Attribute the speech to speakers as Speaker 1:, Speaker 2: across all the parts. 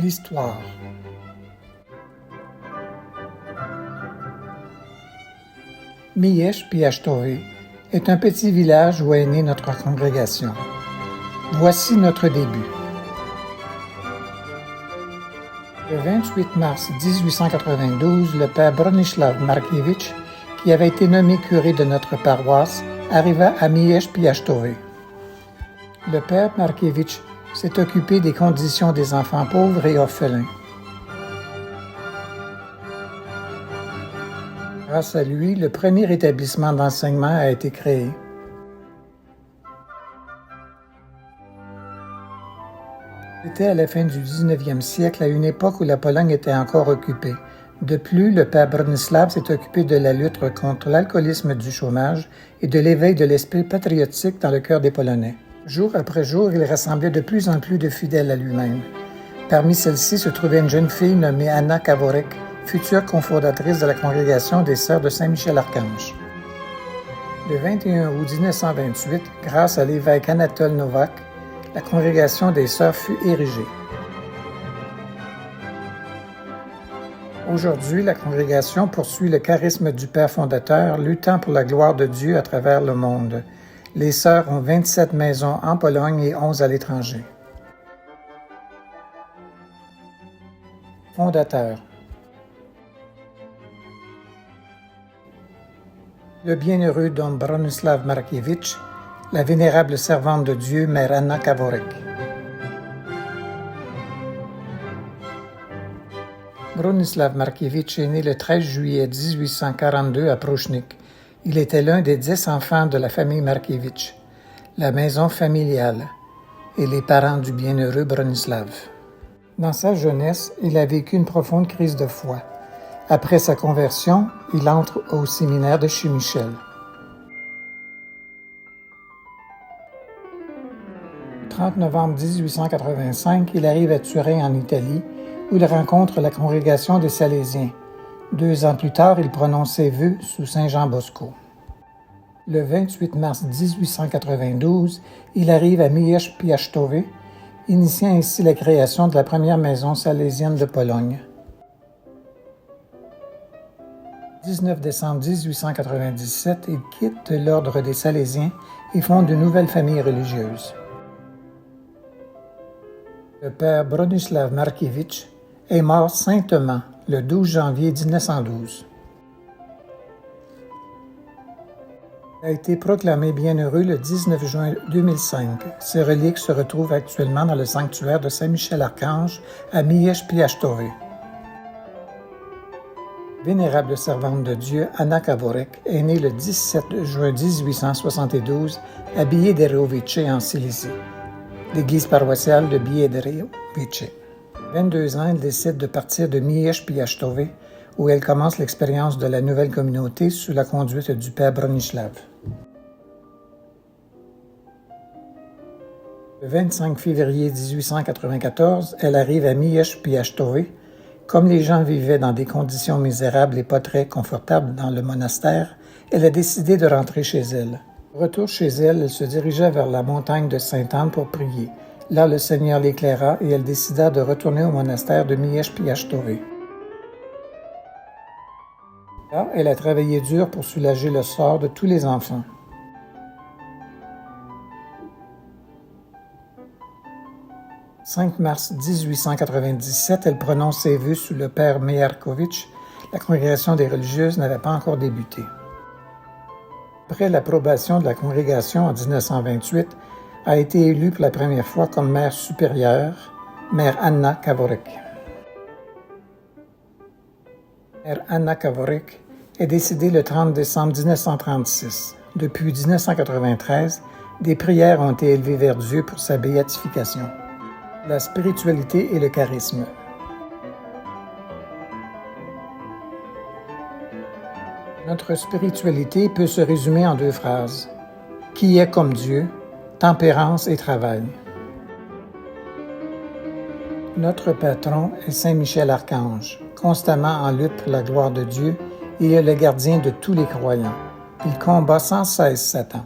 Speaker 1: L'histoire. Miyesh Piachtove est un petit village où est née notre congrégation. Voici notre début. Le 28 mars 1892, le père Bronislav Markievitch, qui avait été nommé curé de notre paroisse, arriva à Miyesh Piachtove. Le père Markievitch s'est occupé des conditions des enfants pauvres et orphelins. Grâce à lui, le premier établissement d'enseignement a été créé. C'était à la fin du 19e siècle, à une époque où la Pologne était encore occupée. De plus, le père Bronislav s'est occupé de la lutte contre l'alcoolisme, du chômage et de l'éveil de l'esprit patriotique dans le cœur des Polonais. Jour après jour, il rassemblait de plus en plus de fidèles à lui-même. Parmi celles-ci se trouvait une jeune fille nommée Anna Kavorek, future cofondatrice de la congrégation des Sœurs de Saint-Michel-Archange. Le 21 août 1928, grâce à l'évêque Anatole Novak, la congrégation des Sœurs fut érigée. Aujourd'hui, la congrégation poursuit le charisme du Père fondateur, luttant pour la gloire de Dieu à travers le monde. Les Sœurs ont 27 maisons en Pologne et 11 à l'étranger. Fondateur. Le bienheureux Don Bronislav Markievitch, la vénérable servante de Dieu, Mère Anna Kavorek. Bronislav Markievitch est né le 13 juillet 1842 à Prouchnik. Il était l'un des 10 enfants de la famille Markievitch, la maison familiale, et les parents du bienheureux Bronislav. Dans sa jeunesse, il a vécu une profonde crise de foi. Après sa conversion, il entre au séminaire de chez Michel. Le 30 novembre 1885, il arrive à Turin en Italie, où il rencontre la congrégation des Salésiens. 2 ans plus tard, il prononce ses vœux sous Saint Jean Bosco. Le 28 mars 1892, il arrive à Miyesh Piachtove, initiant ainsi la création de la première maison salésienne de Pologne. 19 décembre 1897, il quitte l'ordre des Salésiens et fonde une nouvelle famille religieuse. Le père Bronislav Markievitch est mort saintement le 12 janvier 1912. Il a été proclamé bienheureux le 19 juin 2005. Ses reliques se retrouvent actuellement dans le sanctuaire de Saint-Michel-Archange à Miyesh Piachtove. Vénérable servante de Dieu, Anna Kavorek est née le 17 juin 1872 à Biederovice en Silésie, l'église paroissiale de Biederovice. 22 ans, elle décide de partir de Miyesh Piachtove, où elle commence l'expérience de la nouvelle communauté sous la conduite du père Bronislav. Le 25 février 1894, elle arrive à Miyesh Piachtove. Comme les gens vivaient dans des conditions misérables et pas très confortables dans le monastère, elle a décidé de rentrer chez elle. Retour chez elle, elle se dirigea vers la montagne de Sainte-Anne pour prier. Là, le Seigneur l'éclaira et elle décida de retourner au monastère de Miyesh Piachtove. Là, elle a travaillé dur pour soulager le sort de tous les enfants. Le 5 mars 1897, elle prononce ses vœux sous le père Meyarkovitch. La congrégation des religieuses n'avait pas encore débuté. Après l'approbation de la congrégation en 1928, a été élue pour la première fois comme mère supérieure, Mère Anna Kavorek. Mère Anna Kavorek est décédée le 30 décembre 1936. Depuis 1993, des prières ont été élevées vers Dieu pour sa béatification. La spiritualité et le charisme. Notre spiritualité peut se résumer en 2 phrases. Qui est comme Dieu, tempérance et travail. Notre patron est Saint Michel-Archange, constamment en lutte pour la gloire de Dieu et est le gardien de tous les croyants. Il combat sans cesse Satan.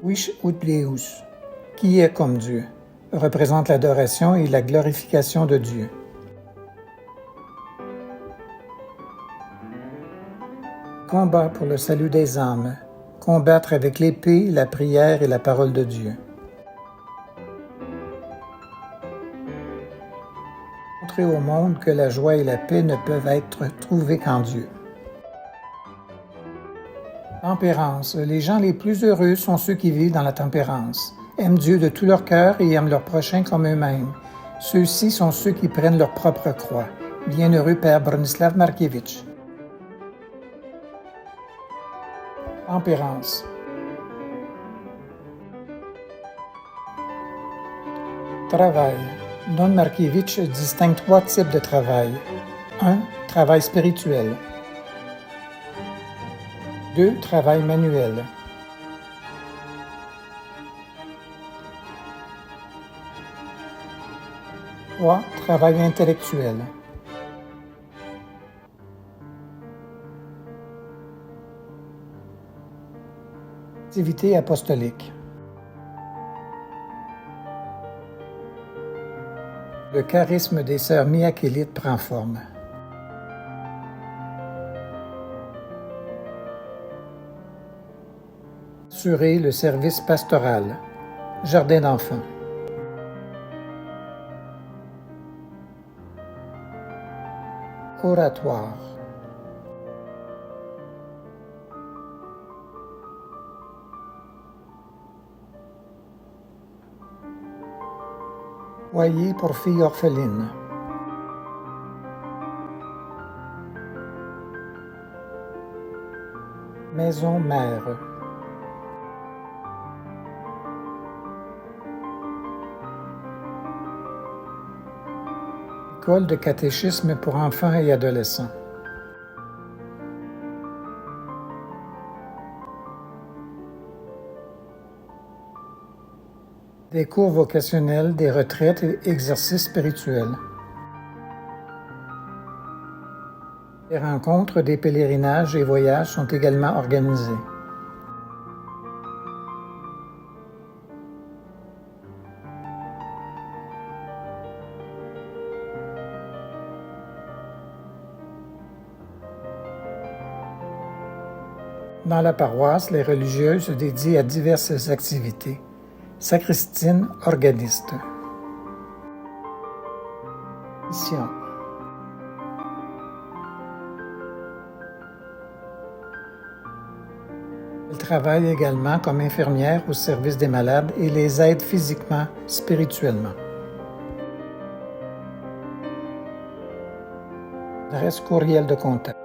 Speaker 1: Wish ut Deus, qui est comme Dieu, représente l'adoration et la glorification de Dieu. Combat pour le salut des âmes. Combattre avec l'épée, la prière et la parole de Dieu. Montrer au monde que la joie et la paix ne peuvent être trouvées qu'en Dieu. Tempérance. Les gens les plus heureux sont ceux qui vivent dans la tempérance, aiment Dieu de tout leur cœur et aiment leur prochain comme eux-mêmes. Ceux-ci sont ceux qui prennent leur propre croix. Bienheureux Père Bronislaw Markiewicz. Tempérance. Travail. Don Markiewicz distingue 3 types de travail. 1. Travail spirituel. 2. Travail manuel. 3. Travail intellectuel. Activité apostolique. Le charisme des sœurs Miakélites prend forme. Assurer le service pastoral. Jardin d'enfants. Oratoire. Foyer pour filles orphelines. Maison mère. École de catéchisme pour enfants et adolescents. Des cours vocationnels, des retraites et exercices spirituels. Des rencontres, des pèlerinages et voyages sont également organisés. Dans la paroisse, les religieuses se dédient à diverses activités. Sacristine, organiste. Mission. Elle travaille également comme infirmière au service des malades et les aide physiquement, spirituellement. Adresse courriel de contact.